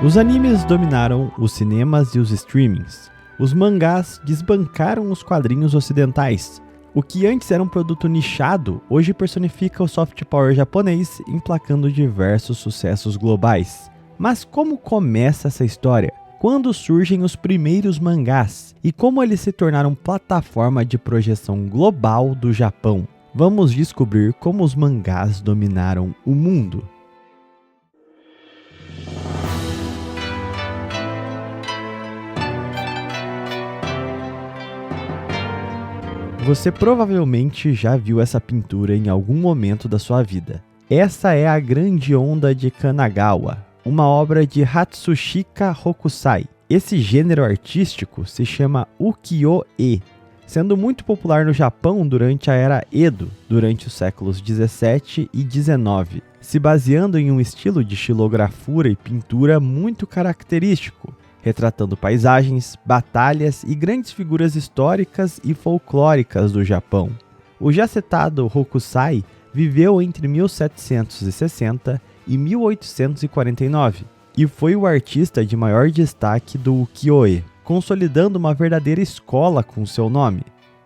Os animes dominaram os cinemas e os streamings. Os mangás desbancaram os quadrinhos ocidentais. O que antes era um produto nichado, hoje personifica o soft power japonês, emplacando diversos sucessos globais. Mas como começa essa história? Quando surgem os primeiros mangás? E como eles se tornaram plataforma de projeção global do Japão? Vamos descobrir como os mangás dominaram o mundo. Você provavelmente já viu essa pintura em algum momento da sua vida. Essa é a Grande Onda de Kanagawa, uma obra de Hatsushika Hokusai. Esse gênero artístico se chama ukiyo-e, sendo muito popular no Japão durante a Era Edo, durante os séculos 17 e 19, se baseando em um estilo de xilografura e pintura muito característico, retratando paisagens, batalhas e grandes figuras históricas e folclóricas do Japão. O já citado Hokusai viveu entre 1760 e 1849 e foi o artista de maior destaque do ukiyo-e, consolidando uma verdadeira escola com seu nome.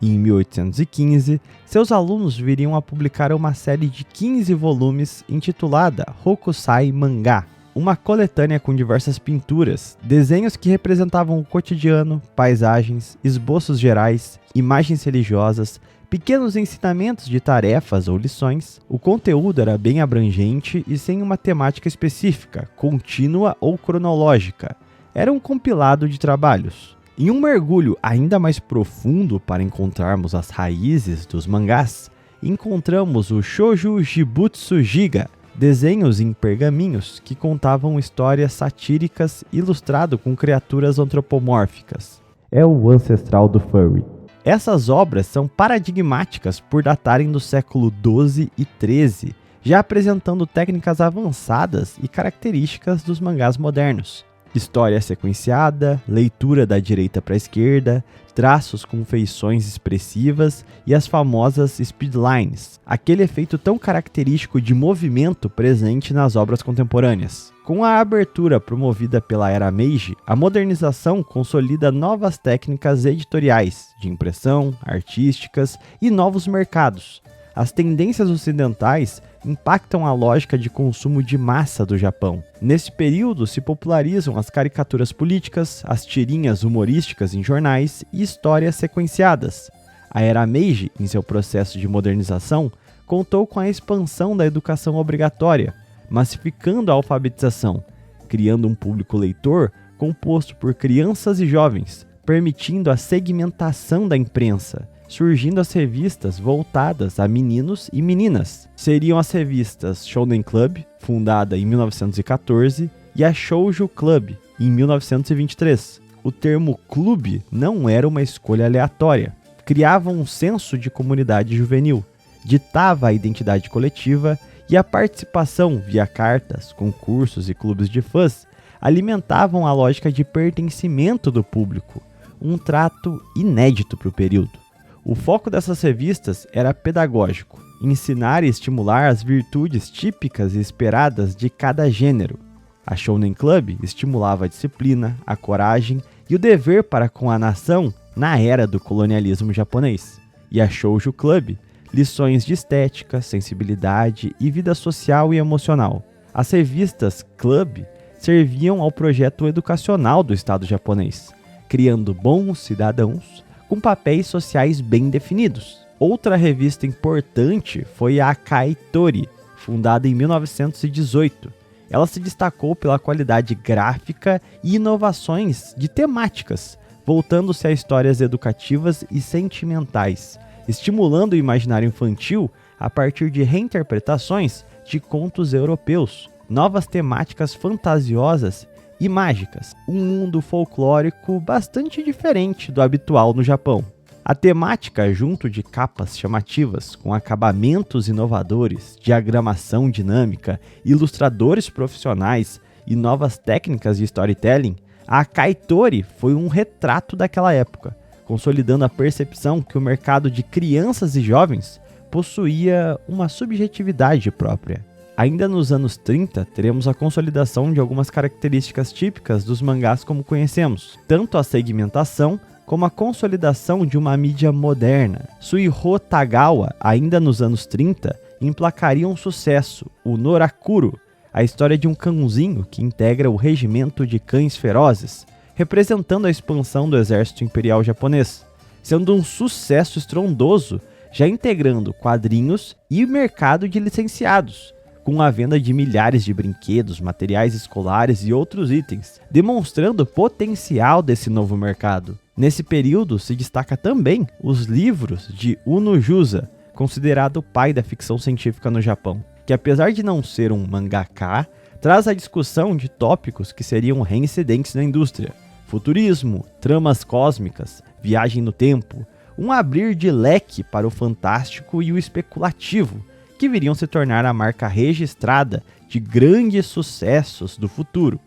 Em 1815, seus alunos viriam a publicar uma série de 15 volumes intitulada Hokusai Mangá, uma coletânea com diversas pinturas, desenhos que representavam o cotidiano, paisagens, esboços gerais, imagens religiosas, pequenos ensinamentos de tarefas ou lições. O conteúdo era bem abrangente e sem uma temática específica, contínua ou cronológica. Era um compilado de trabalhos. Em um mergulho ainda mais profundo para encontrarmos as raízes dos mangás, encontramos o Shoujo Jibutsu Jiga, desenhos em pergaminhos que contavam histórias satíricas ilustrado com criaturas antropomórficas. É o ancestral do furry. Essas obras são paradigmáticas por datarem do século XII e XIII, já apresentando técnicas avançadas e características dos mangás modernos. História sequenciada, leitura da direita para a esquerda, traços com feições expressivas e as famosas speedlines, aquele efeito tão característico de movimento presente nas obras contemporâneas. Com a abertura promovida pela Era Meiji, a modernização consolida novas técnicas editoriais, de impressão, artísticas e novos mercados. As tendências ocidentais impactam a lógica de consumo de massa do Japão. Nesse período se popularizam as caricaturas políticas, as tirinhas humorísticas em jornais e histórias sequenciadas. A Era Meiji, em seu processo de modernização, contou com a expansão da educação obrigatória, massificando a alfabetização, criando um público leitor composto por crianças e jovens, permitindo a segmentação da imprensa, surgindo as revistas voltadas a meninos e meninas. Seriam as revistas Shonen Club, fundada em 1914, e a Shoujo Club, em 1923. O termo clube não era uma escolha aleatória. Criava um senso de comunidade juvenil, ditava a identidade coletiva e a participação via cartas, concursos e clubes de fãs alimentavam a lógica de pertencimento do público, um trato inédito para o período. O foco dessas revistas era pedagógico, ensinar e estimular as virtudes típicas e esperadas de cada gênero. A Shonen Club estimulava a disciplina, a coragem e o dever para com a nação na era do colonialismo japonês. E a Shoujo Club, lições de estética, sensibilidade e vida social e emocional. As revistas Club serviam ao projeto educacional do Estado japonês, criando bons cidadãos com papéis sociais bem definidos. Outra revista importante foi a Kaitori, fundada em 1918. Ela se destacou pela qualidade gráfica e inovações de temáticas, voltando-se a histórias educativas e sentimentais, estimulando o imaginário infantil a partir de reinterpretações de contos europeus, novas temáticas fantasiosas e mágicas, um mundo folclórico bastante diferente do habitual no Japão. A temática, junto de capas chamativas, com acabamentos inovadores, diagramação dinâmica, ilustradores profissionais e novas técnicas de storytelling, a Kaitori foi um retrato daquela época, consolidando a percepção que o mercado de crianças e jovens possuía uma subjetividade própria. Ainda nos anos 30, teremos a consolidação de algumas características típicas dos mangás como conhecemos, tanto a segmentação como a consolidação de uma mídia moderna. Suiho Tagawa, ainda nos anos 30, emplacaria um sucesso, o Norakuro, a história de um cãozinho que integra o regimento de cães ferozes, representando a expansão do exército imperial japonês, sendo um sucesso estrondoso, já integrando quadrinhos e mercado de licenciados, com a venda de milhares de brinquedos, materiais escolares e outros itens, demonstrando o potencial desse novo mercado. Nesse período se destaca também os livros de Uno Jusa, considerado o pai da ficção científica no Japão, que apesar de não ser um mangaka, traz a discussão de tópicos que seriam reincidentes na indústria: futurismo, tramas cósmicas, viagem no tempo, um abrir de leque para o fantástico e o especulativo, que viriam se tornar a marca registrada de grandes sucessos do futuro.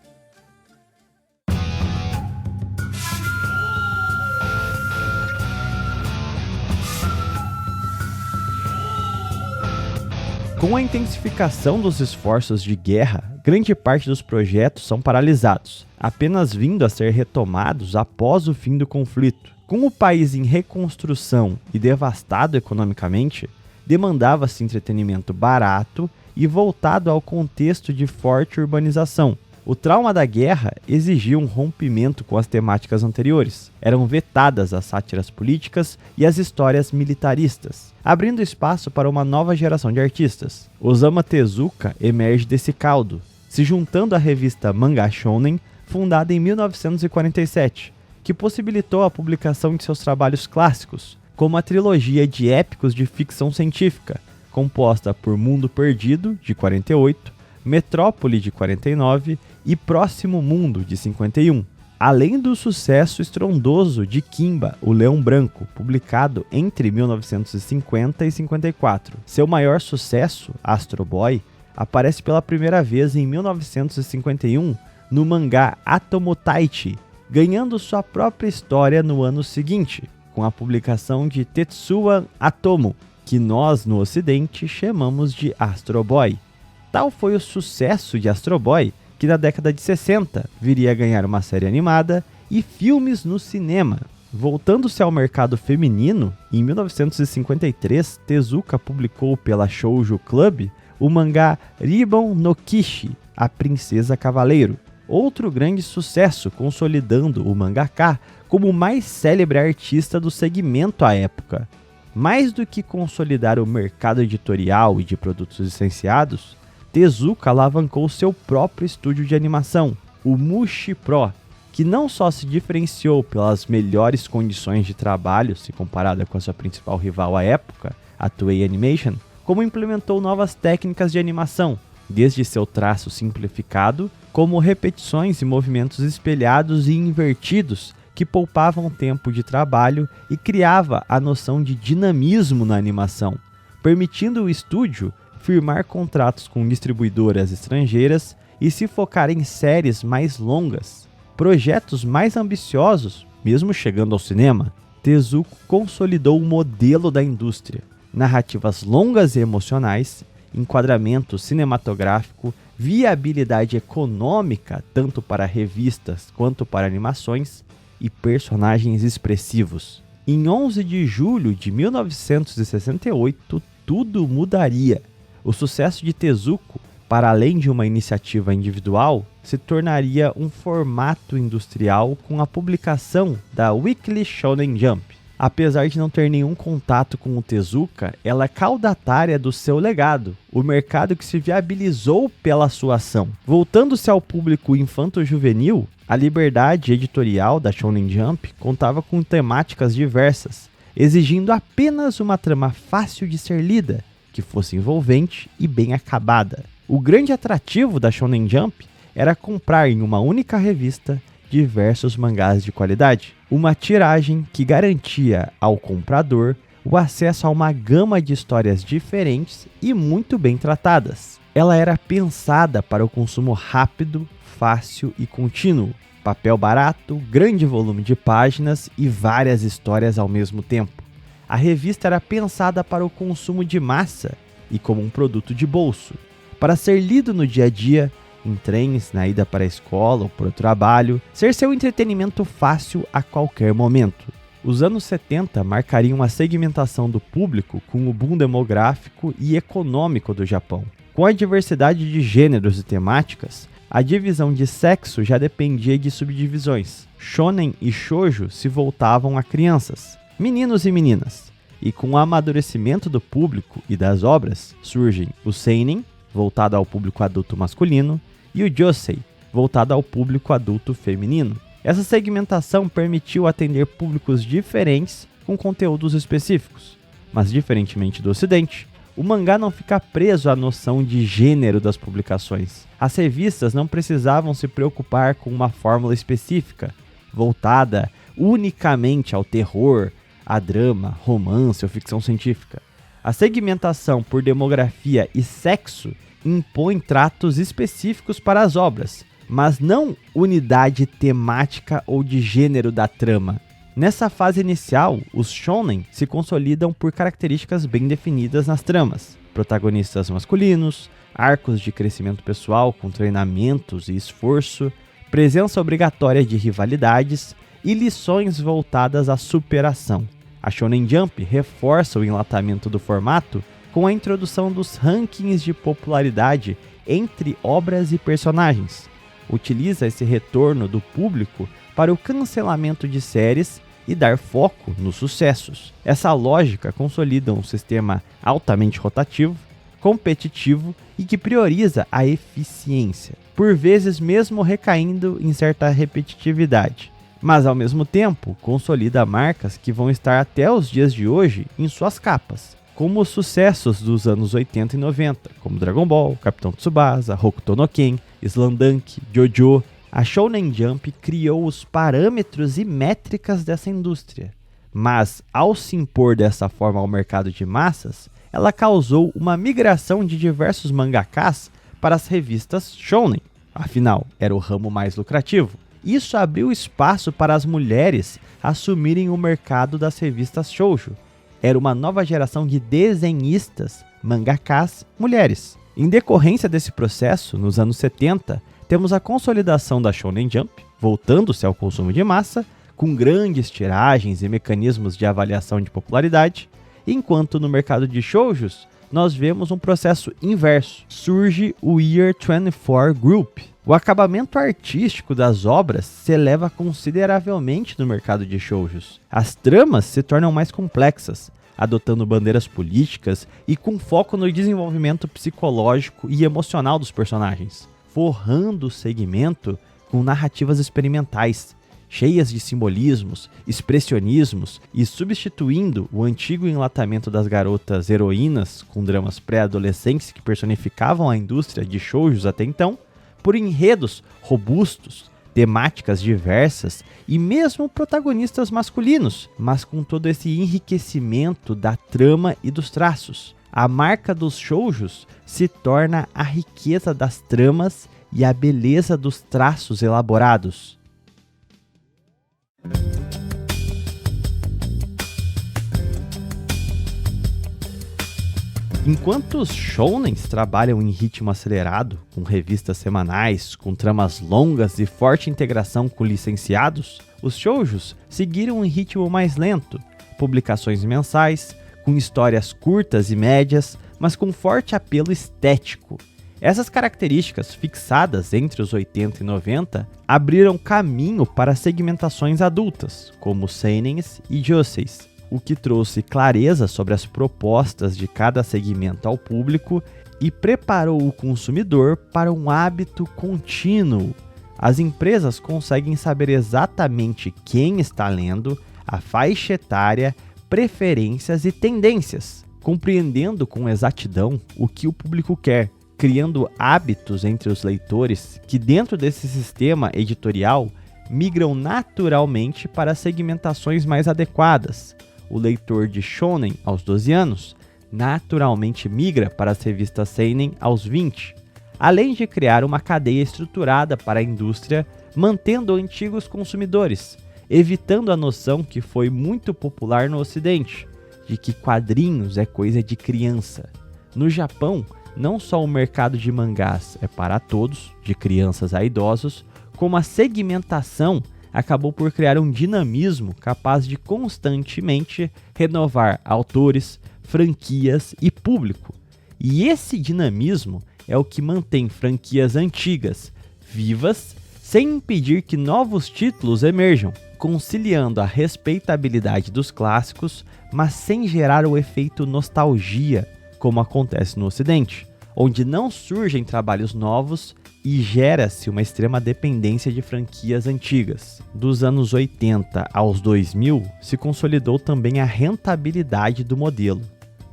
Com a intensificação dos esforços de guerra, grande parte dos projetos são paralisados, apenas vindo a ser retomados após o fim do conflito. Com o país em reconstrução e devastado economicamente, demandava-se entretenimento barato e voltado ao contexto de forte urbanização. O trauma da guerra exigia um rompimento com as temáticas anteriores. Eram vetadas as sátiras políticas e as histórias militaristas, abrindo espaço para uma nova geração de artistas. Osamu Tezuka emerge desse caldo, se juntando à revista Manga Shonen, fundada em 1947, que possibilitou a publicação de seus trabalhos clássicos, como a trilogia de épicos de ficção científica, composta por Mundo Perdido, de 48, Metrópole, de 49 e Próximo Mundo, de 51. Além do sucesso estrondoso de Kimba, o Leão Branco, publicado entre 1950 e 54. Seu maior sucesso, Astro Boy, aparece pela primeira vez em 1951 no mangá Atomo Taichi, ganhando sua própria história no ano seguinte, com a publicação de Tetsuwan Atomo, que nós no ocidente chamamos de Astro Boy. Tal foi o sucesso de Astro Boy que na década de 60 viria a ganhar uma série animada e filmes no cinema. Voltando-se ao mercado feminino, em 1953 Tezuka publicou pela Shoujo Club o mangá Ribbon no Kishi, A Princesa Cavaleiro, outro grande sucesso, consolidando o mangaka como o mais célebre artista do segmento à época. Mais do que consolidar o mercado editorial e de produtos licenciados, Tezuka alavancou seu próprio estúdio de animação, o Mushi Pro, que não só se diferenciou pelas melhores condições de trabalho se comparada com a sua principal rival à época, a Toei Animation, como implementou novas técnicas de animação, desde seu traço simplificado, como repetições e movimentos espelhados e invertidos que poupavam tempo de trabalho e criava a noção de dinamismo na animação, permitindo o estúdio firmar contratos com distribuidoras estrangeiras e se focar em séries mais longas. Projetos mais ambiciosos, mesmo chegando ao cinema, Tezuka consolidou o modelo da indústria. Narrativas longas e emocionais, enquadramento cinematográfico, viabilidade econômica tanto para revistas quanto para animações e personagens expressivos. Em 11 de julho de 1968, tudo mudaria. O sucesso de Tezuka, para além de uma iniciativa individual, se tornaria um formato industrial com a publicação da Weekly Shonen Jump. Apesar de não ter nenhum contato com o Tezuka, ela é caudatária do seu legado, o mercado que se viabilizou pela sua ação. Voltando-se ao público infanto-juvenil, a liberdade editorial da Shonen Jump contava com temáticas diversas, exigindo apenas uma trama fácil de ser lida, que fosse envolvente e bem acabada. O grande atrativo da Shonen Jump era comprar em uma única revista diversos mangás de qualidade, uma tiragem que garantia ao comprador o acesso a uma gama de histórias diferentes e muito bem tratadas. Ela era pensada para o consumo rápido, fácil e contínuo, papel barato, grande volume de páginas e várias histórias ao mesmo tempo. A revista era pensada para o consumo de massa e como um produto de bolso, para ser lido no dia a dia, em trens, na ida para a escola ou para o trabalho, ser seu entretenimento fácil a qualquer momento. Os anos 70 marcariam a segmentação do público com o boom demográfico e econômico do Japão. Com a diversidade de gêneros e temáticas, a divisão de sexo já dependia de subdivisões. Shonen e shoujo se voltavam a crianças, meninos e meninas. E com o amadurecimento do público e das obras, surgem o seinen, voltado ao público adulto masculino, e o josei, voltado ao público adulto feminino. Essa segmentação permitiu atender públicos diferentes com conteúdos específicos. Mas, diferentemente do Ocidente, o mangá não fica preso à noção de gênero das publicações. As revistas não precisavam se preocupar com uma fórmula específica, voltada unicamente ao terror, a drama, romance ou ficção científica. A segmentação por demografia e sexo impõe tratos específicos para as obras, mas não unidade temática ou de gênero da trama. Nessa fase inicial, os shonen se consolidam por características bem definidas nas tramas. Protagonistas masculinos, arcos de crescimento pessoal com treinamentos e esforço, presença obrigatória de rivalidades e lições voltadas à superação. A Shonen Jump reforça o enlatamento do formato com a introdução dos rankings de popularidade entre obras e personagens. Utiliza esse retorno do público para o cancelamento de séries e dar foco nos sucessos. Essa lógica consolida um sistema altamente rotativo, competitivo e que prioriza a eficiência, por vezes mesmo recaindo em certa repetitividade. Mas ao mesmo tempo, consolida marcas que vão estar até os dias de hoje em suas capas, como os sucessos dos anos 80 e 90, como Dragon Ball, Capitão Tsubasa, Hokuto no Ken, Slamdunk, JoJo. A Shonen Jump criou os parâmetros e métricas dessa indústria, mas ao se impor dessa forma ao mercado de massas, ela causou uma migração de diversos mangakás para as revistas Shonen. Afinal, era o ramo mais lucrativo. Isso abriu espaço para as mulheres assumirem o mercado das revistas shoujo. Era uma nova geração de desenhistas, mangakás, mulheres. Em decorrência desse processo, nos anos 70, temos a consolidação da Shonen Jump, voltando-se ao consumo de massa, com grandes tiragens e mecanismos de avaliação de popularidade, enquanto no mercado de shoujos, nós vemos um processo inverso. Surge o Year 24 Group. O acabamento artístico das obras se eleva consideravelmente no mercado de shoujos. As tramas se tornam mais complexas, adotando bandeiras políticas e com foco no desenvolvimento psicológico e emocional dos personagens, forrando o segmento com narrativas experimentais, cheias de simbolismos, expressionismos e substituindo o antigo enlatamento das garotas heroínas com dramas pré-adolescentes que personificavam a indústria de shoujos até então, por enredos robustos, temáticas diversas e mesmo protagonistas masculinos, mas com todo esse enriquecimento da trama e dos traços. A marca dos shoujos se torna a riqueza das tramas e a beleza dos traços elaborados. Enquanto os shounens trabalham em ritmo acelerado, com revistas semanais, com tramas longas e forte integração com licenciados, os shoujos seguiram em ritmo mais lento, publicações mensais, com histórias curtas e médias, mas com forte apelo estético. Essas características, fixadas entre os 80 e 90, abriram caminho para segmentações adultas, como seinens e joseis, o que trouxe clareza sobre as propostas de cada segmento ao público e preparou o consumidor para um hábito contínuo. As empresas conseguem saber exatamente quem está lendo, a faixa etária, preferências e tendências, compreendendo com exatidão o que o público quer, criando hábitos entre os leitores que, dentro desse sistema editorial, migram naturalmente para segmentações mais adequadas. O leitor de shonen aos 12 anos naturalmente migra para as revistas seinen aos 20, além de criar uma cadeia estruturada para a indústria, mantendo antigos consumidores, evitando a noção que foi muito popular no Ocidente, de que quadrinhos é coisa de criança. No Japão, não só o mercado de mangás é para todos, de crianças a idosos, como a segmentação acabou por criar um dinamismo capaz de constantemente renovar autores, franquias e público. E esse dinamismo é o que mantém franquias antigas vivas, sem impedir que novos títulos emerjam, conciliando a respeitabilidade dos clássicos, mas sem gerar o efeito nostalgia, como acontece no Ocidente, onde não surgem trabalhos novos e gera-se uma extrema dependência de franquias antigas. Dos anos 80 aos 2000, se consolidou também a rentabilidade do modelo.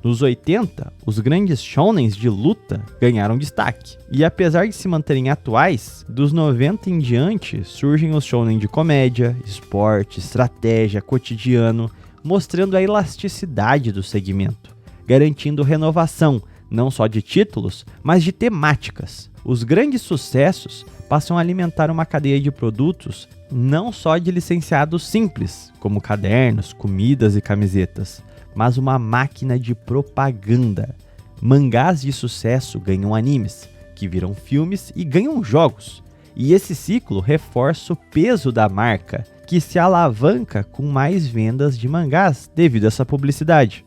Nos 80, os grandes shonens de luta ganharam destaque. E apesar de se manterem atuais, dos 90 em diante surgem os shonen de comédia, esporte, estratégia, cotidiano, mostrando a elasticidade do segmento, garantindo renovação, não só de títulos, mas de temáticas. Os grandes sucessos passam a alimentar uma cadeia de produtos não só de licenciados simples, como cadernos, comidas e camisetas, mas uma máquina de propaganda. Mangás de sucesso ganham animes, que viram filmes e ganham jogos. E esse ciclo reforça o peso da marca, que se alavanca com mais vendas de mangás devido a essa publicidade.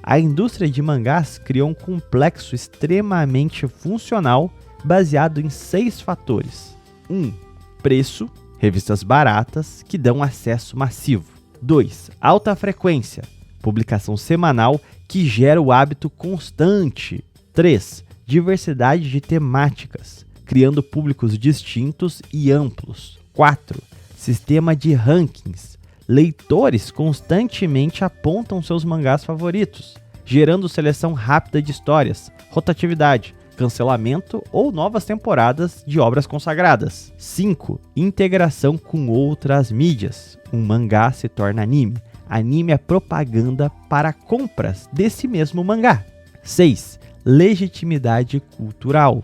A indústria de mangás criou um complexo extremamente funcional baseado em 6 fatores. 1. Preço, revistas baratas que dão acesso massivo. 2. Alta frequência, publicação semanal que gera o hábito constante. 3. Diversidade de temáticas, criando públicos distintos e amplos. 4. Sistema de rankings. Leitores constantemente apontam seus mangás favoritos, gerando seleção rápida de histórias, rotatividade, cancelamento ou novas temporadas de obras consagradas. 5. Integração com outras mídias. Um mangá se torna anime. Anime é propaganda para compras desse mesmo mangá. 6. Legitimidade cultural.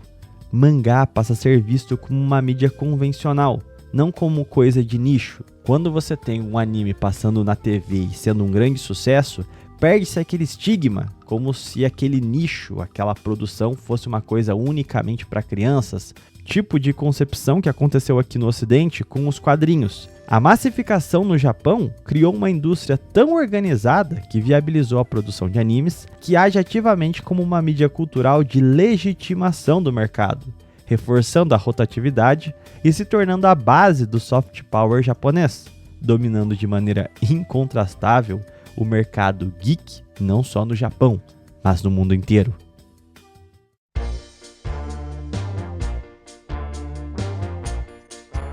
Mangá passa a ser visto como uma mídia convencional, não como coisa de nicho. Quando você tem um anime passando na TV e sendo um grande sucesso, perde-se aquele estigma, como se aquele nicho, aquela produção fosse uma coisa unicamente para crianças, tipo de concepção que aconteceu aqui no Ocidente com os quadrinhos. A massificação no Japão criou uma indústria tão organizada que viabilizou a produção de animes, que age ativamente como uma mídia cultural de legitimação do mercado, reforçando a rotatividade e se tornando a base do soft power japonês, dominando de maneira incontrastável o mercado geek não só no Japão, mas no mundo inteiro.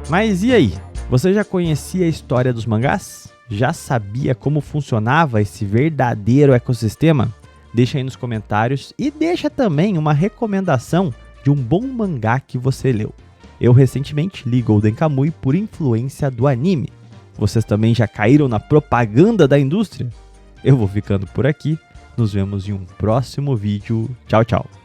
Mas e aí? Você já conhecia a história dos mangás? Já sabia como funcionava esse verdadeiro ecossistema? Deixa aí nos comentários e deixa também uma recomendação de um bom mangá que você leu. Eu recentemente li Golden Kamuy por influência do anime. Vocês também já caíram na propaganda da indústria? Eu vou ficando por aqui. Nos vemos em um próximo vídeo. Tchau, tchau.